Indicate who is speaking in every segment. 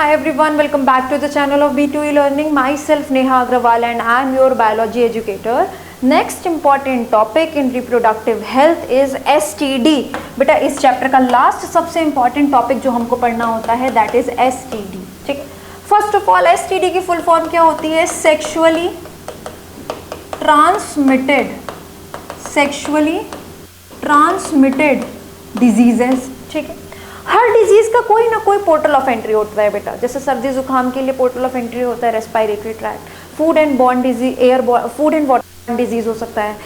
Speaker 1: Hi everyone, welcome back to the channel of B2E Learning. Myself Neha Agrawal and I am your biology educator. Next important topic in reproductive health is STD. बेटा इस chapter का last सबसे important topic जो हमको पढ़ना होता है that is STD. ठीक है, फर्स्ट ऑफ ऑल STD की फुल फॉर्म क्या होती है? Sexually transmitted diseases. ठीक है, हर डिजीज का कोई ना कोई पोर्टल ऑफ एंट्री होता है बेटा. जैसे सर्दी जुकाम के लिए पोर्टल ऑफ एंट्री होता है respiratory tract. Food and borne disease, food and water disease हो सकता है.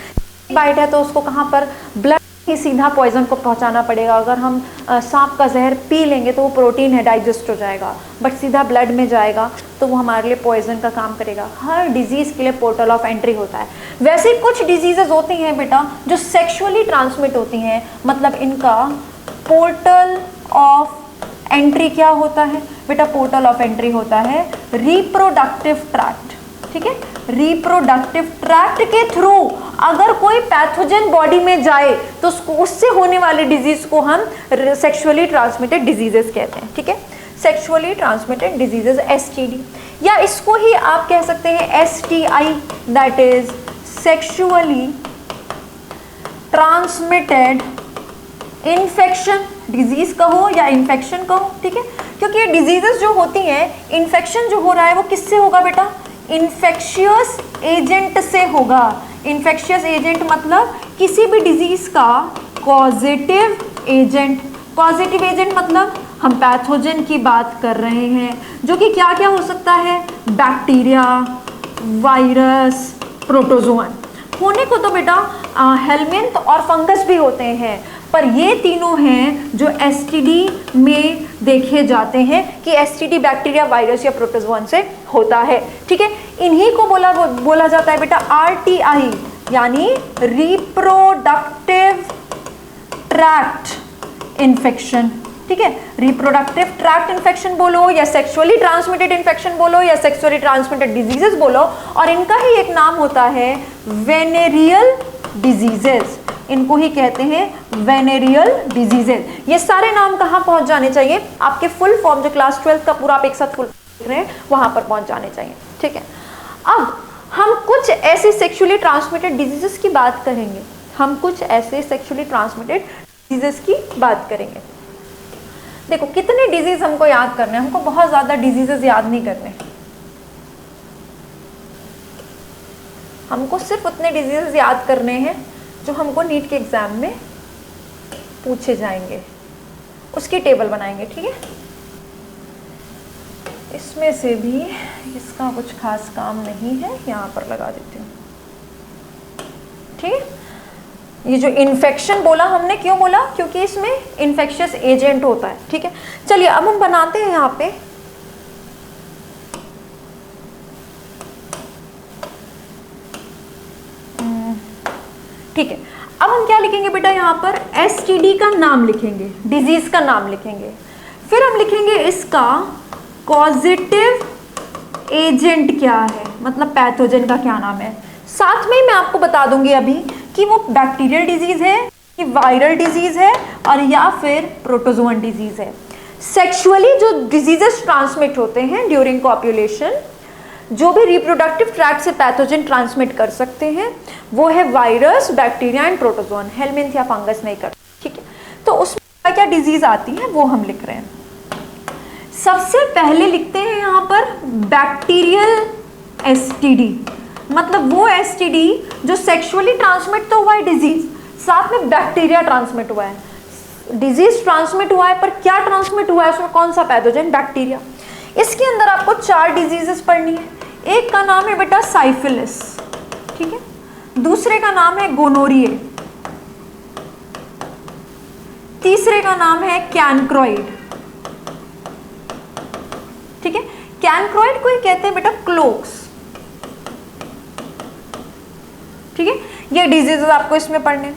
Speaker 1: बाइट है तो उसको कहाँ पर? ब्लड ही सीधा पॉइजन को पहुंचाना पड़ेगा. अगर हम सांप का जहर पी लेंगे तो वो प्रोटीन है, डाइजेस्ट हो जाएगा, बट सीधा ब्लड में जाएगा तो वो हमारे लिए पॉइजन का काम करेगा. हर डिजीज के लिए पोर्टल ऑफ एंट्री होता है. वैसे कुछ डिजीजेज होती हैं बेटा जो सेक्शुअली ट्रांसमिट होती हैं, मतलब इनका पोर्टल ऑफ एंट्री क्या होता है बेटा? पोर्टल ऑफ एंट्री होता है रिप्रोडक्टिव ट्रैक्ट. ठीक है, रिप्रोडक्टिव ट्रैक्ट के थ्रू अगर कोई पैथोजन बॉडी में जाए तो उससे होने वाले डिजीज को हम सेक्सुअली ट्रांसमिटेड डिजीजेस कहते हैं. ठीक है, सेक्सुअली ट्रांसमिटेड डिजीजेस STD, या इसको ही आप कह सकते हैं STI, that is sexually transmitted infection. Disease कहो या इन्फेक्शन कहो, ठीक है, क्योंकि ये डिजीजेस जो होती हैं, इन्फेक्शन जो हो रहा है वो किससे होगा बेटा? इन्फेक्शियस एजेंट से होगा. इन्फेक्शियस एजेंट मतलब किसी भी डिजीज का कॉजेटिव एजेंट. कॉजेटिव एजेंट मतलब हम पैथोजन की बात कर रहे हैं जो कि क्या क्या हो सकता है? Bacteria, virus, protozoan. होने को तो बेटा हेलमिंथ और फंगस भी होते हैं, पर ये तीनों हैं जो STD में देखे जाते हैं कि STD बैक्टीरिया, वायरस या प्रोटोजोअन से होता है. ठीक है, इन्हीं को बोला जाता है बेटा RTI, यानी रिप्रोडक्टिव ट्रैक्ट इन्फेक्शन. ठीक है, रिप्रोडक्टिव ट्रैक्ट इन्फेक्शन बोलो या सेक्सुअली ट्रांसमिटेड इन्फेक्शन बोलो या सेक्सुअली ट्रांसमिटेड डिजीजेस बोलो, और इनका ही एक नाम होता है वेनेरियल डिजीजेस. इनको ही कहते हैं वेनेरियल डिजीजेस. ये सारे नाम कहाँ पहुंच जाने चाहिए? आपके फुल फॉर्म जो क्लास 12 का पूरा आप एक साथ फुल देख रहे हैं वहां पर पहुंच जाने चाहिए. ठीक है, अब हम कुछ ऐसे सेक्सुअली ट्रांसमिटेड डिजीजेस की बात करेंगे. हम कुछ ऐसे सेक्सुअली ट्रांसमिटेड डिजीजेस की बात करेंगे. देखो कितने डिजीज हमको याद करने हैं. हमको बहुत ज्यादा डिजीजेस याद नहीं करने, हमको सिर्फ उतने डिजीजेस याद करने हैं जो हमको नीट के एग्जाम में पूछे जाएंगे. उसकी टेबल बनाएंगे. ठीक है, इसमें से भी इसका कुछ खास काम नहीं है, यहाँ पर लगा देती हूँ. ठीक है, ये जो इन्फेक्शन बोला हमने, क्यों बोला? क्योंकि इसमें इन्फेक्शियस एजेंट होता है. ठीक है, चलिए अब हम बनाते हैं यहाँ पे ठीक है. अब हम क्या लिखेंगे बेटा? यहाँ पर STD का नाम लिखेंगे, डिजीज का नाम लिखेंगे, फिर हम लिखेंगे इसका कॉजेटिव एजेंट क्या है, मतलब पैथोजन का क्या नाम है. साथ में मैं आपको बता दूंगी अभी कि वो बैक्टीरियल डिजीज है कि वायरल डिजीज है और या फिर प्रोटोजोअन डिजीज है. सेक्सुअली जो डिजीजेस ट्रांसमिट होते हैं ड्यूरिंग कॉप्युलेशन, जो भी रिप्रोडक्टिव ट्रैक्ट से पैथोजन ट्रांसमिट कर सकते हैं, वो है virus, bacteria and protozoan. Helminth या फंगस नहीं करते. ठीक है, तो उसमें क्या क्या डिजीज आती है वो हम लिख रहे हैं. सबसे पहले लिखते हैं यहाँ पर बैक्टीरियल STD, मतलब वो STD जो सेक्सुअली ट्रांसमिट तो हुआ है डिजीज, साथ में बैक्टीरिया ट्रांसमिट हुआ है. डिजीज ट्रांसमिट हुआ है पर क्या ट्रांसमिट हुआ है? उसमें कौन सा पैथोजन? बैक्टीरिया. इसके अंदर आपको 4 डिजीजेस पढ़नी है. एक का नाम है बेटा साइफिलिस. ठीक है, दूसरे का नाम है गोनोरिया, तीसरे का नाम है कैनक्रॉइड. ठीक है, कैनक्रॉइड को ही कहते हैं बेटा क्लोक्स. ठीक है, ये डिजीजेस आपको इसमें पढ़ने.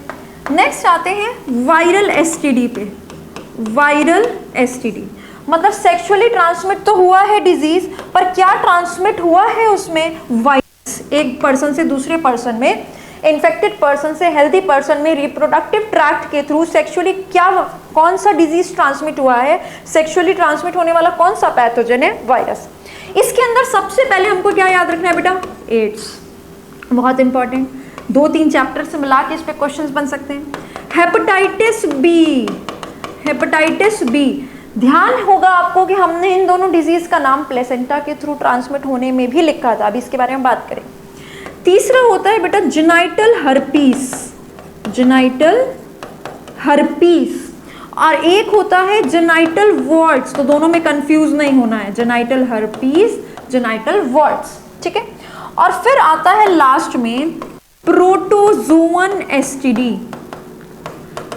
Speaker 1: नेक्स्ट आते हैं वायरल STD पे. वायरल STD मतलब सेक्सुअली ट्रांसमिट तो हुआ है डिजीज, पर क्या ट्रांसमिट हुआ है उसमें? वायरस. एक पर्सन से दूसरे पर्सन में इन्फेक्टेड पर्सन से हेल्दी पर्सन में रिप्रोडक्टिव ट्रैक्ट के थ्रू सेक्सुअली कौन सा डिजीज ट्रांसमिट हुआ है, सेक्सुअली ट्रांसमिट होने वाला कौन सा पैथोजन है, वायरस। इसके अंदर सबसे पहले हमको क्या याद रखना है बेटा, एड्स, बहुत इंपॉर्टेंट, 2-3 चैप्टर से मिला के इस पे क्वेश्चंस बन सकते हैं। हेपेटाइटिस बी, हेपेटाइटिस बी, ध्यान होगा आपको कि हमने इन दोनों डिजीज का नाम प्लेसेंटा के थ्रू ट्रांसमिट होने में भी लिखा था, अभी इसके बारे में बात करें। तीसरा होता है बेटा जेनाइटल हर्पीस, जेनाइटल हर्पीस, और एक होता है जेनाइटल वॉर्ट्स, तो दोनों में कंफ्यूज नहीं होना है, जेनाइटल हर्पीस, जेनाइटल वॉर्ट्स, ठीक है। और फिर आता है लास्ट में प्रोटोजोअन एसटीडी,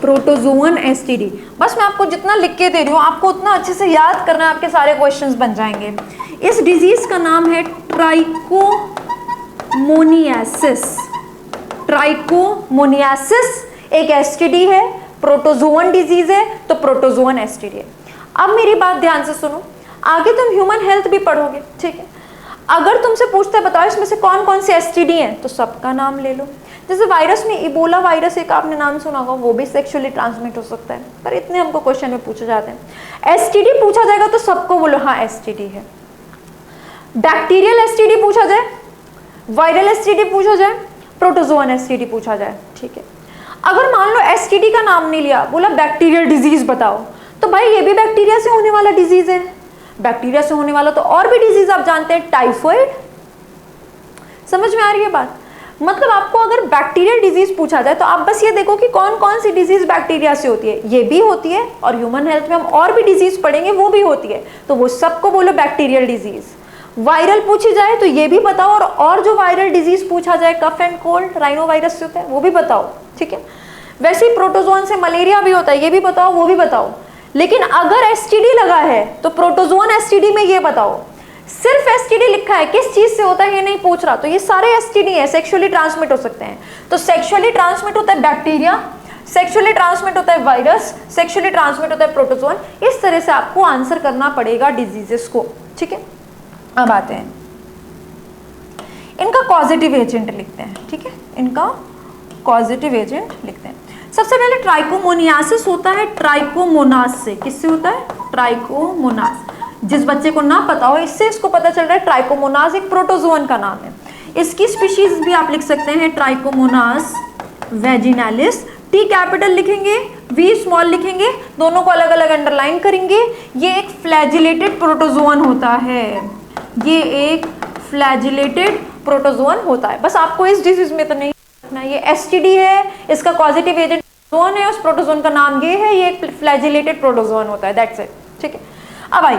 Speaker 1: प्रोटोजोअन एसटीडी। बस मैं आपको जितना लिख के दे रही हूँ आपको उतना अच्छे से याद करना है, आपके सारे क्वेश्चंस बन जाएंगे। इस डिजीज का नाम है ट्राइकोमोनियासिस, ट्राइकोमोनियासिस एक एसटीडी है, प्रोटोजोअन डिजीज है, तो प्रोटोजोअन एसटीडी है। अब मेरी बात ध्यान से सुनो, आगे तुम ह्यूमन हेल्थ भी पढ़ोगे, ठीक है। अगर तुमसे पूछते हैं बताओ इसमें से कौन कौन से एसटीडी हैं, तो सबका नाम ले लो। जैसे वायरस में इबोला वायरस एक आपने नाम सुना होगा, वो भी सेक्सुअली ट्रांसमिट हो सकता है, पर इतने हमको क्वेश्चन में पूछे जाते हैं। एसटीडी पूछा जाएगा तो सबको बोलो हाँ एसटीडी है। बैक्टीरियल एसटीडी पूछा जाए, वायरल एसटीडी पूछा जाए, प्रोटोजोअन एसटीडी पूछा जाए, ठीक है। अगर मान लो एसटीडी का नाम नहीं लिया, बोला बैक्टीरियल डिजीज बताओ, तो भाई ये भी बैक्टीरिया से होने वाला डिजीज है। बैक्टीरिया से होने वाला तो और भी डिजीज आप जानते हैं, टाइफॉइड, समझ में आ रही है बात। मतलब आपको अगर बैक्टीरियल डिजीज पूछा जाए तो आप बस ये देखो कि कौन कौन सी डिजीज बैक्टीरिया से होती है, ये भी होती है, और ह्यूमन हेल्थ में हम और भी डिजीज पढ़ेंगे वो भी होती है, तो वो सबको बोलो बैक्टीरियल डिजीज। वायरल पूछी जाए तो ये भी बताओ, और जो वायरल डिजीज पूछा जाए cough and cold rhinovirus से होता है वो भी बताओ, ठीक है। वैसे ही प्रोटोजोअन से मलेरिया भी होता है, ये भी बताओ वो भी बताओ। लेकिन अगर एसटीडी लगा है तो प्रोटोजोअन एसटीडी में ये बताओ। सिर्फ एसटीडी लिखा है, किस चीज से होता है ये नहीं पूछ रहा, तो ये सारे एसटीडी है, सेक्सुअली ट्रांसमिट हो सकते हैं। तो सेक्सुअली ट्रांसमिट होता है बैक्टीरिया, सेक्सुअली ट्रांसमिट होता है वायरस, सेक्सुअली ट्रांसमिट होता है प्रोटोजोअन। इस तरह से आपको आंसर करना पड़ेगा डिजीजेस को, ठीक है। अब आते हैं इनका कॉजेटिव एजेंट लिखते हैं, ठीक है, इनका कॉजेटिव एजेंट लिखते हैं। सबसे पहले ट्राइकोमोनियासिस होता है ट्राइकोमोनास से, किससे होता है, ट्राइकोमोनास। जिस बच्चे को ना पता हो इससे इसको पता चल रहा है ट्राइकोमोनास एक प्रोटोजोअन का नाम है। इसकी स्पीशीज भी आप लिख सकते हैं ट्राइकोमोनास वेजिनालिस, टी कैपिटल लिखेंगे, वी स्मॉल लिखेंगे, दोनों को अलग अलग अंडरलाइन करेंगे। ये एक फ्लैजिलेटेड प्रोटोजोअन होता है, ये एक फ्लैजिलेटेड प्रोटोजोअन होता है। बस आपको इस डिजीज में तो नहीं रखना, ये एसटीडी है, इसका पॉजिटिव एजेंट प्रोटोजोन है, उस प्रोटोजोन का नाम ये है, ये एक फ्लैजिलेटेड प्रोटोजोअन होता है, दैट्स इट, ठीक है। अब आई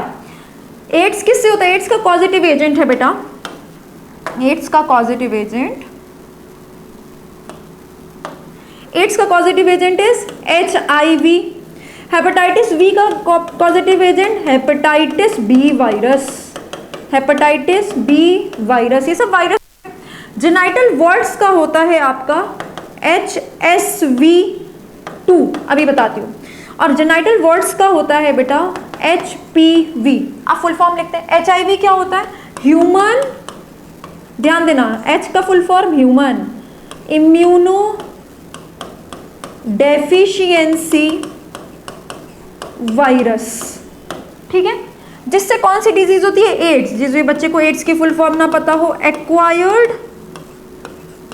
Speaker 1: एड्स किससे होता है, एड्स का पॉजिटिव एजेंट है बेटा, एड्स का पॉजिटिव एजेंट, एड्स का positive agent is HIV। Hepatitis B का positive agent hepatitis B virus, hepatitis B virus, ये सब वायरस। जेनाइटल वॉर्ट्स का होता है आपका HSV2, अभी बताती हूँ। और जेनाइटल वॉर्ट्स का होता है बेटा HPV। आप फुल फॉर्म लिखते हैं। HIV क्या होता है, ह्यूमन, ध्यान देना, H का full form human immuno deficiency virus, ठीक है। जिससे कौन सी डिजीज होती है, एड्स। जिस भी बच्चे को एड्स की फुल फॉर्म ना पता हो, acquired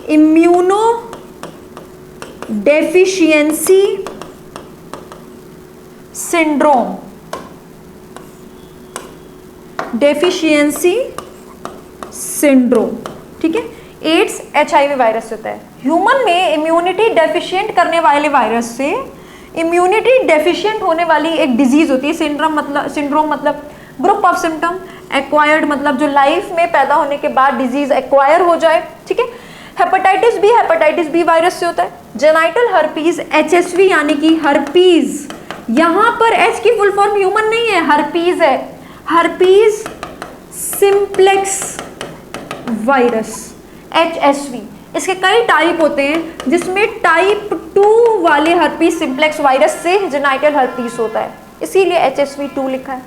Speaker 1: immuno deficiency syndrome, deficiency syndrome, ठीक है। एड्स HIV वायरस होता है। ह्यूमन में इम्यूनिटी डेफिशिएंट करने वाले वायरस से इम्यूनिटी डेफिशिएंट होने वाली एक डिजीज होती है। सिंड्रोम मतलब ग्रुप ऑफ सिम्टम, एक्वायर्ड मतलब जो लाइफ में पैदा होने के बाद डिजीज एक्वायर हो जाए, ठीक है। हेपेटाइटिस बी वायरस से होता है। जेनाइटल हर्पीज HSV यानी कि हर्पीज, यहां पर H की फुल फॉर्म ह्यूमन नहीं है, हर्पीज है, हर्पीज सिंप्लेक्स वायरस HSV। इसके कई टाइप होते हैं जिसमें टाइप 2 वाले हर्पीज सिंप्लेक्स वायरस से जेनाइटल हर्पीज होता है, इसीलिए HSV2 लिखा है।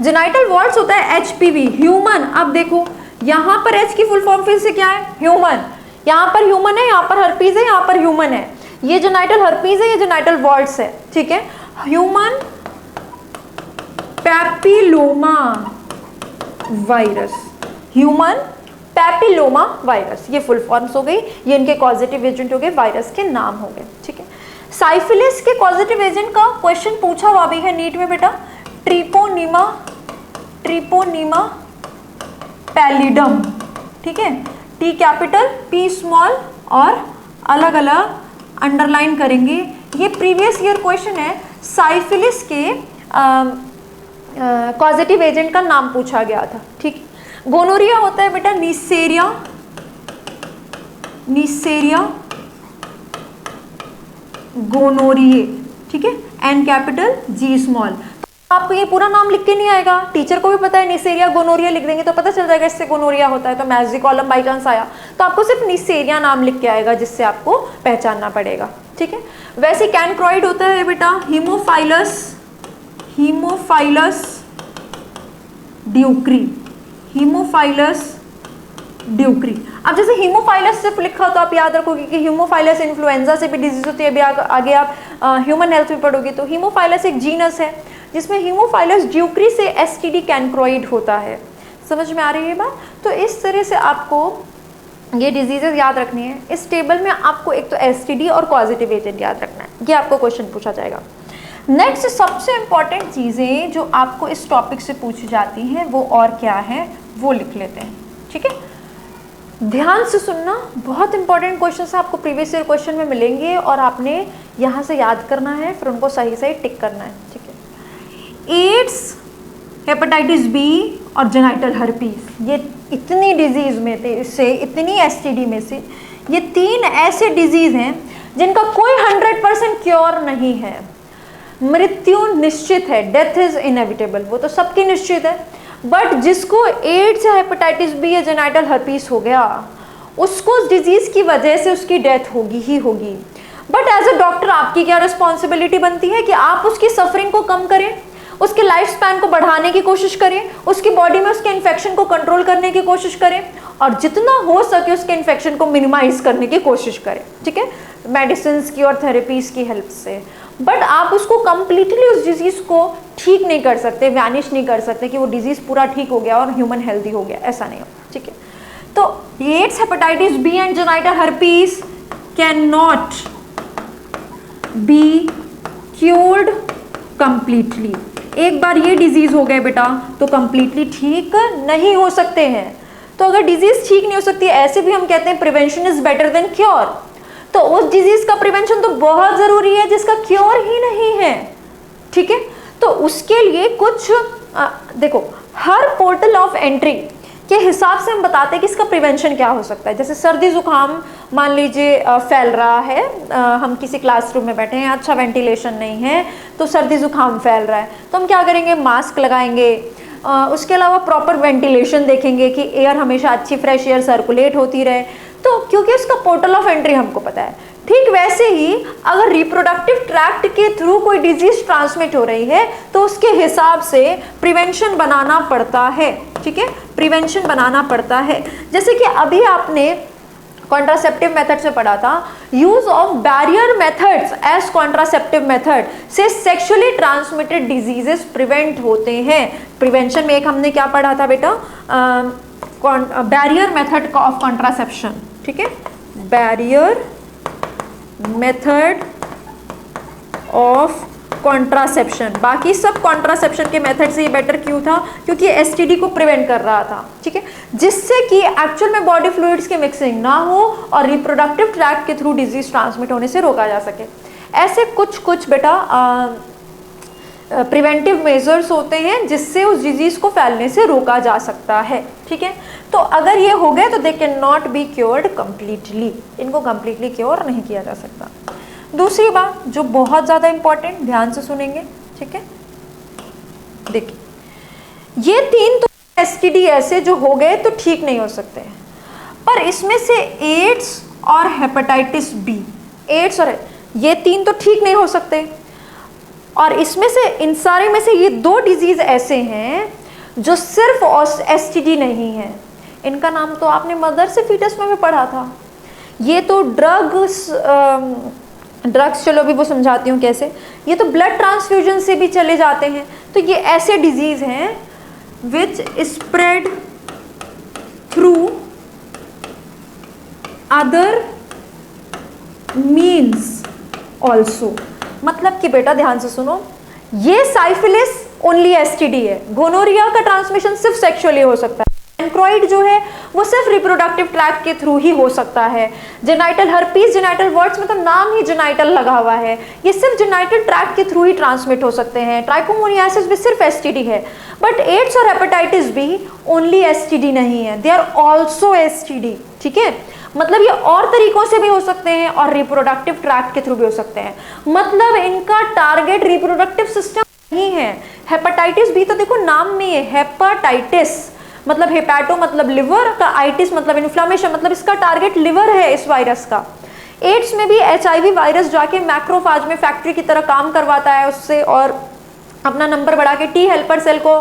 Speaker 1: जेनाइटल वॉर्ट्स होता है HPV ह्यूमन। अब देखो यहां पर H की फुल फॉर्म फिर से क्या है, ह्यूमन, यहाँ पर ह्यूमन है, यहाँ पर हर्पीज है, यहाँ पर ह्यूमन है, ये जेनाइटल हर्पीज है, ये जेनाइटल वॉर्ड्स है, ठीक है। Human papilloma virus, human papilloma virus, ये फुल फॉर्म्स हो गई, ये इनके कॉजेटिव एजेंट हो गए, वायरस के नाम हो गए, ठीक है। साइफिलिस के कॉजेटिव एजेंट का क्वेश्चन पूछा हुआ भी है नीट में बेटा, ट्रिपोनीमा, ट्रिपोनीमा पैलिडम, ठीक है, टी कैपिटल पी स्मॉल और अलग अलग अंडरलाइन करेंगे। ये प्रीवियस ईयर क्वेश्चन है, साइफिलिस के कॉजेटिव एजेंट का नाम पूछा गया था, ठीक। गोनोरिया होता है बेटा नीसेरिया, नीसेरिया गोनोरिए, ठीक है, एन कैपिटल जी स्मॉल। आपको ये पूरा नाम लिख के नहीं आएगा, टीचर को भी पता है नीसेरिया गोनोरिया लिख देंगे तो पता चल जाएगा इससे गोनोरिया होता है, तो मैजी कॉलम बाई चांस आया तो आपको सिर्फ नीसेरिया नाम लिख के आएगा जिससे आपको पहचानना पड़ेगा, ठीक है। वैसे कैनक्रॉइड होता है बेटा हीमोफाइलस, हीमोफाइलस ड्यूक्री, हीमोफाइलस ड्यूक्री। अब जैसे हीमोफाइलस सिर्फ लिखा तो आप याद रखोगे कि हीमोफाइलस इन्फ्लुएंजा से भी डिजीज होती है, अभी आगे आप ह्यूमन हेल्थ में पढ़ोगे तो हीमोफाइलस एक जीनस है जिसमें हीमोफाइलस ड्यूक्री से एसटीडी कैनक्रॉइड होता है। समझ में आ रही है ये बात? तो इस तरह से आपको ये डिजीजेज याद रखनी है। इस टेबल में आपको एक तो एसटीडी और पॉजिटिव एजेंट याद रखना है, ये आपको क्वेश्चन पूछा जाएगा। नेक्स्ट सबसे इंपॉर्टेंट चीज़ें जो आपको इस टॉपिक से पूछी जाती हैं वो और क्या है वो लिख लेते हैं, ठीक है। ध्यान से सुनना, बहुत इंपॉर्टेंट क्वेश्चन आपको प्रीवियस ईयर क्वेश्चन में मिलेंगे और आपने यहाँ से याद करना है, फिर उनको सही सही टिक करना है, ठीक है। एड्स, हेपेटाइटिस बी और जेनाइटल हर्पीस, ये इतनी डिजीज़ में से, इतनी एसटीडी में से ये तीन ऐसे डिजीज़ हैं जिनका कोई 100% क्योर नहीं है, मृत्यु निश्चित है, डेथ इज इनएविटेबल, वो तो सबकी निश्चित है। बट जिसको एड्स या हेपेटाइटिस बी या जेनाइटल हर्पीस हो गया उसको उस डिजीज़ की वजह से उसकी डेथ होगी ही होगी। बट एज अ डॉक्टर आपकी क्या रिस्पॉन्सिबिलिटी बनती है कि आप उसकी सफरिंग को कम करें, उसके लाइफ स्पैन को बढ़ाने की कोशिश करें, उसकी बॉडी में उसके इन्फेक्शन को कंट्रोल करने की कोशिश करें और जितना हो सके उसके इन्फेक्शन को मिनिमाइज करने की कोशिश करें, ठीक है, मेडिसिन की और थेरेपीज की हेल्प से। बट आप उसको कंप्लीटली उस डिजीज़ को ठीक नहीं कर सकते, वैनिश नहीं कर सकते कि वो डिजीज़ पूरा ठीक हो गया और ह्यूमन हेल्दी हो गया, ऐसा नहीं हो, ठीक है। तो AIDS, hepatitis B and genital herpes can not be cured completely. एक बार ये डिजीज़ हो गए बेटा तो कंप्लीटली ठीक नहीं हो सकते हैं। तो अगर डिजीज़ ठीक नहीं हो सकती, ऐसे भी हम कहते हैं prevention is better than cure, तो उस डिजीज़ का प्रिवेंशन तो बहुत ज़रूरी है जिसका क्योर ही नहीं है, ठीक है। तो उसके लिए कुछ देखो, हर पोर्टल ऑफ एंट्री के हिसाब से हम बताते हैं कि इसका प्रिवेंशन क्या हो सकता है। जैसे सर्दी जुकाम मान लीजिए फैल रहा है, हम किसी क्लासरूम में बैठे हैं, अच्छा वेंटिलेशन नहीं है तो सर्दी जुकाम फैल रहा है, तो हम क्या करेंगे, मास्क लगाएंगे। उसके अलावा प्रॉपर वेंटिलेशन देखेंगे कि एयर हमेशा अच्छी फ्रेश एयर सर्कुलेट होती रहे, तो क्योंकि उसका पोर्टल ऑफ एंट्री हमको पता है। ठीक वैसे ही अगर रिप्रोडक्टिव ट्रैक्ट के थ्रू कोई डिजीज ट्रांसमिट हो रही है तो उसके हिसाब से प्रिवेंशन बनाना पड़ता है, ठीक है, प्रिवेंशन बनाना पड़ता है। जैसे कि अभी आपने कॉन्ट्रासेप्टिव मेथड से पढ़ा था, use of barrier methods as contraceptive method से सेक्सुअली ट्रांसमिटेड डिजीजेस प्रिवेंट होते हैं। प्रिवेंशन में एक हमने क्या पढ़ा था बेटा, बैरियर मेथड ऑफ कॉन्ट्रासेप्शन, ठीक है, बैरियर मेथड ऑफ कॉन्ट्रासेप्शन। बाकी सब कॉन्ट्रासेप्शन के मेथड से ये बेटर क्यों था, क्योंकि एसटीडी को प्रिवेंट कर रहा था, ठीक है, जिससे कि एक्चुअल में बॉडी फ्लूइड्स की मिक्सिंग ना हो और रिप्रोडक्टिव ट्रैक्ट के थ्रू डिजीज ट्रांसमिट होने से रोका जा सके। ऐसे कुछ बेटा प्रिवेंटिव मेजर्स होते हैं जिससे उस डिजीज को फैलने से रोका जा सकता है, ठीक है। तो अगर ये हो गए तो they can not be cured completely, इनको कंप्लीटली क्योर नहीं किया जा सकता। दूसरी बात जो बहुत ज़्यादा इंपॉर्टेंट, ध्यान से सुनेंगे, ठीक है, देखिए ये तीन तो एसटीडी ऐसे जो हो गए तो ठीक नहीं हो सकते हैं, पर इसमें से एड्स और हेपेटाइटिस बी, एड्स और ये तीन तो ठीक नहीं हो सकते, और इसमें से इन सारे में से ये दो डिजीज ऐसे हैं जो सिर्फ एसटीडी नहीं है। इनका नाम तो आपने मदर से फीटस में भी पढ़ा था, ये तो ड्रग्स चलो अभी वो समझाती हूँ कैसे। ये तो ब्लड ट्रांसफ्यूजन से भी चले जाते हैं। तो ये ऐसे डिजीज हैं which spread through other means also. मतलब कि बेटा ध्यान से सुनो, ये साइफिलिस ओनली एसटीडी है, गोनोरिया का ट्रांसमिशन सिर्फ सेक्सुअली हो सकता है, एंक्रोइड जो है वो सिर्फ रिप्रोडक्टिव ट्रैक्ट के थ्रू ही हो सकता है, जेनाइटल हर्पीज, जेनाइटल वर्ड्स में तो नाम ही जेनाइटल लगा हुआ है, ये सिर्फ जेनाइटल ट्रैक्ट के थ्रू ही ट्रांसमिट हो सकते हैं, ट्राइकोमोनियासिस भी सिर्फ एसटीडी है, बट एड्स और हेपेटाइटिस भी ओनली एसटीडी नहीं है, दे आर ऑल्सो एसटीडी। ठीक है, मतलब ये और तरीकों से भी हो सकते हैं और रिप्रोडक्टिव ट्रैक्ट के थ्रू भी हो सकते हैं। मतलब इनका टारगेट रिप्रोडक्टिव सिस्टम नहीं है। हेपेटाइटिस भी तो देखो नाम में है, हेपेटाइटिस मतलब हेपेटो मतलब लिवर का, आइटिस मतलब इन्फ्लामेशन, मतलब इसका टारगेट लिवर है इस वायरस का। एड्स में भी एचआईवी वायरस जाके मैक्रोफाज में फैक्ट्री की तरह काम करवाता है उससे और अपना नंबर बढ़ा के टी हेल्पर सेल को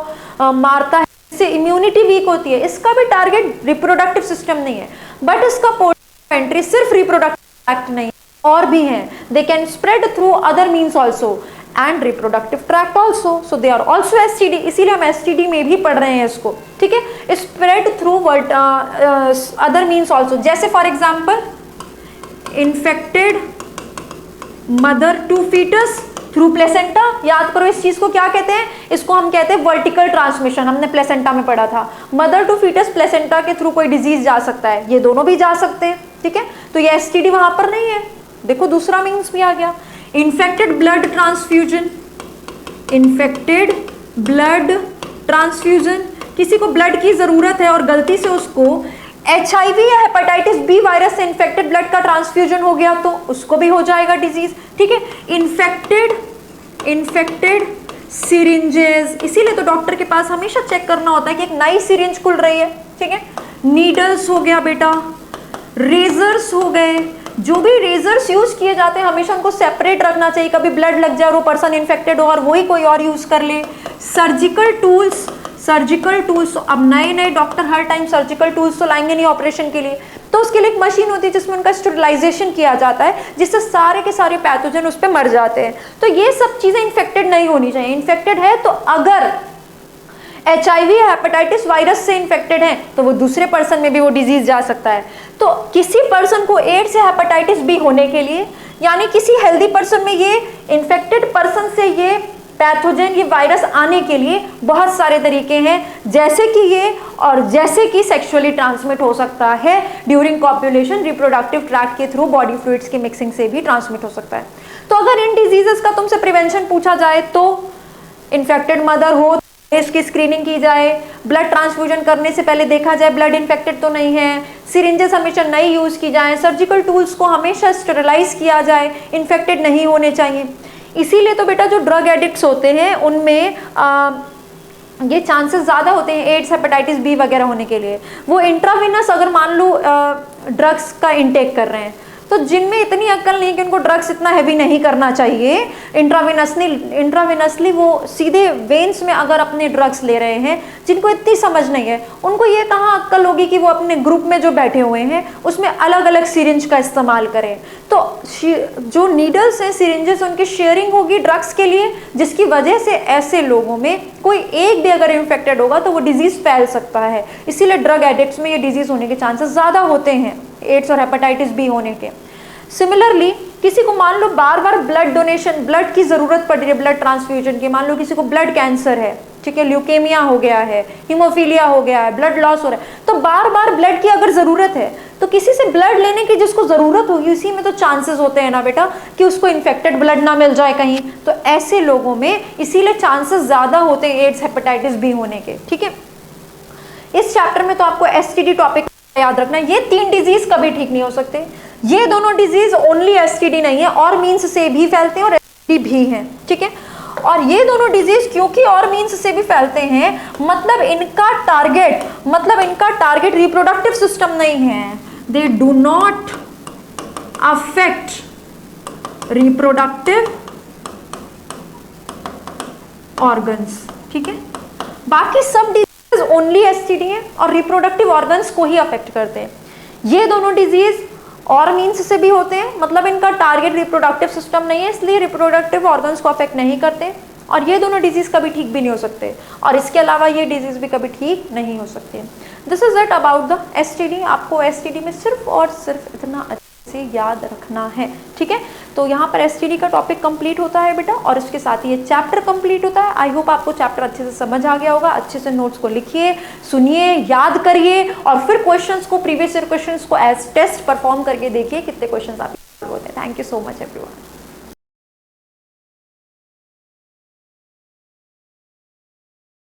Speaker 1: मारता है, इससे इम्यूनिटी वीक होती है। इसका भी टारगेट रिप्रोडक्टिव सिस्टम नहीं है, बट इसका पोर्ट ऑफ एंट्री सिर्फ रिप्रोडक्टिव ट्रैक्ट नहीं, और भी हैं, they can spread through other means also and reproductive tract also, so they are also STD. इसीलिए हम एसटीडी में भी पढ़ रहे हैं इसको। ठीक है, spread through other means also, जैसे for example infected mother to foetus through placenta. याद करो इस चीज को क्या कहते हैं, इसको हम कहते हैं वर्टिकल ट्रांसमिशन, हमने प्लेसेंटा में पढ़ा था। मदर टू फीटस प्लेसेंटा के थ्रू कोई डिजीज जा सकता है, ये दोनों भी जा सकते हैं। ठीक है, तो ये एसटीडी वहां पर नहीं है। देखो दूसरा मीन्स भी आ गया, infected blood transfusion. Infected blood transfusion, किसी को ब्लड की जरूरत है और गलती से उसको एचआईवी या हेपेटाइटिस बी वायरस से इन्फेक्टेड ब्लड का ट्रांसफ्यूजन हो गया तो उसको भी हो जाएगा डिजीज। ठीक है, इन्फेक्टेड सिरिंजेस, इसीलिए तो डॉक्टर के पास हमेशा चेक करना होता है कि एक नई सिरिंज खुल रही है। ठीक है, नीडल्स हो गया बेटा, रेजर्स हो गए, जो भी रेजर्स यूज किए जाते हैं हमेशा उनको सेपरेट रखना चाहिए, कभी ब्लड लग जाए और वो पर्सन इन्फेक्टेड हो और वही कोई और यूज कर ले। सर्जिकल टूल्स, अब नए नए डॉक्टर हर टाइम सर्जिकल टूल्स तो लाएंगे नहीं ऑपरेशन के लिए, तो उसके लिए एक मशीन होती है जिसमें उनका स्टेरिलाइजेशन किया जाता है, जिससे सारे के सारे पैथोजन उस पर मर जाते हैं। तो ये सब चीजें इन्फेक्टेड नहीं होनी चाहिए। इन्फेक्टेड है तो अगर एचआईवी या हेपेटाइटिस वायरस से इन्फेक्टेड है तो वो दूसरे पर्सन में भी वो डिजीज जा सकता है। तो किसी पर्सन को एड्स या हेपेटाइटिस बी होने के लिए, यानी किसी हेल्दी पर्सन में ये इन्फेक्टेड पर्सन से ये पैथोजन, ये वायरस आने के लिए बहुत सारे तरीके हैं, जैसे कि ये और जैसे कि सेक्सुअली ट्रांसमिट हो सकता है ड्यूरिंग कॉपुलेशन, रिप्रोडक्टिव ट्रैक्ट के थ्रू, बॉडी फ्लूइड्स की मिक्सिंग से भी ट्रांसमिट हो सकता है। तो अगर इन डिजीजेस का तुमसे प्रिवेंशन पूछा जाए तो इन्फेक्टेड मदर हो इसकी स्क्रीनिंग की जाए, ब्लड ट्रांसफ्यूजन करने से पहले देखा जाए ब्लड इन्फेक्टेड तो नहीं है, सिरिंजेस हमेशा नई यूज की जाए, सर्जिकल टूल्स को हमेशा स्टेरिलाइज किया जाए, इन्फेक्टेड नहीं होने चाहिए। इसीलिए तो बेटा जो ड्रग एडिक्ट्स होते हैं उनमें ये चांसेस ज़्यादा होते हैं एड्स, हेपेटाइटिस बी वगैरह होने के लिए। वो इंट्राविनस अगर मान लो ड्रग्स का इंटेक कर रहे हैं, तो जिनमें इतनी अक्ल नहीं कि उनको ड्रग्स इतना हैवी नहीं करना चाहिए, इंट्राविनसली वो सीधे वेन्स में अगर अपने ड्रग्स ले रहे हैं, जिनको इतनी समझ नहीं है, उनको ये कहाँ अक्ल होगी कि वो अपने ग्रुप में जो बैठे हुए हैं उसमें अलग अलग सिरिंज का इस्तेमाल करें। तो जो नीडल्स हैं, सिरिंजेस, उनकी शेयरिंग होगी ड्रग्स के लिए, जिसकी वजह से ऐसे लोगों में कोई एक भी अगर इन्फेक्टेड होगा तो वो डिजीज़ फैल सकता है। इसीलिए ड्रग एडिक्ट्स में ये डिजीज़ होने के चांसेस ज़्यादा होते हैं, एड्स और हेपेटाइटिस बी होने के। सिमिलरली किसी को मान लो बार बार ब्लड डोनेशन, ब्लड की ज़रूरत पड़ रही है, ब्लड ट्रांसफ्यूजन की, मान लो किसी को ब्लड कैंसर है, ठीक है, ल्यूकेमिया हो गया है, हीमोफीलिया हो गया है, ब्लड लॉस हो रहा है, तो बार बार ब्लड की अगर ज़रूरत है तो किसी से ब्लड लेने की जिसको ज़रूरत होगी उसी में तो चांसेस होते हैं ना बेटा कि उसको इन्फेक्टेड ब्लड ना मिल जाए कहीं, तो ऐसे लोगों में इसीलिए चांसेस ज़्यादा होते हैं एड्स, हेपेटाइटिस बी होने के। ठीक है, इस चैप्टर में तो आपको एसटीडी टॉपिक याद रखना है। ये 3 डिजीज कभी ठीक नहीं हो सकते, ये दोनों डिजीज ओनली एसटीडी नहीं है, और मीन्स से भी फैलते हैं और एसटीडी भी हैं। ठीक है, और ये दोनों डिजीज क्योंकि और मीन्स से भी फैलते हैं, मतलब इनका टारगेट रिप्रोडक्टिव सिस्टम नहीं है, they do not affect reproductive organs. ठीक है, बाकी सब ओनली एसटीडी है और रिप्रोडक्टिव ऑर्गन्स को ही अफेक्ट करते हैं। ये दोनों डिजीज और मीन्स से भी होते हैं, मतलब इनका टारगेट रिप्रोडक्टिव सिस्टम नहीं है, इसलिए रिप्रोडक्टिव ऑर्गन्स को अफेक्ट नहीं करते, और ये दोनों डिजीज कभी ठीक भी नहीं हो सकते, और इसके अलावा ये डिजीज भी कभी ठीक नहीं हो सकते। This is it about the STD. आपको एसटीडी में सिर्फ और सिर्फ इतना अच्छे से याद रखना है, ठीक है। तो यहाँ पर एसटीडी का टॉपिक कंप्लीट होता है बेटा, और इसके साथ ही ये चैप्टर कंप्लीट होता है। आई होप आपको चैप्टर अच्छे से समझ आ गया होगा। अच्छे से नोट्स को लिखिए, सुनिए, याद करिए, और फिर क्वेश्चंस को, प्रीवियस ईयर क्वेश्चंस को एज टेस्ट परफॉर्म करके देखिए कितने क्वेश्चंस आप होते हैं। Thank you so much everyone.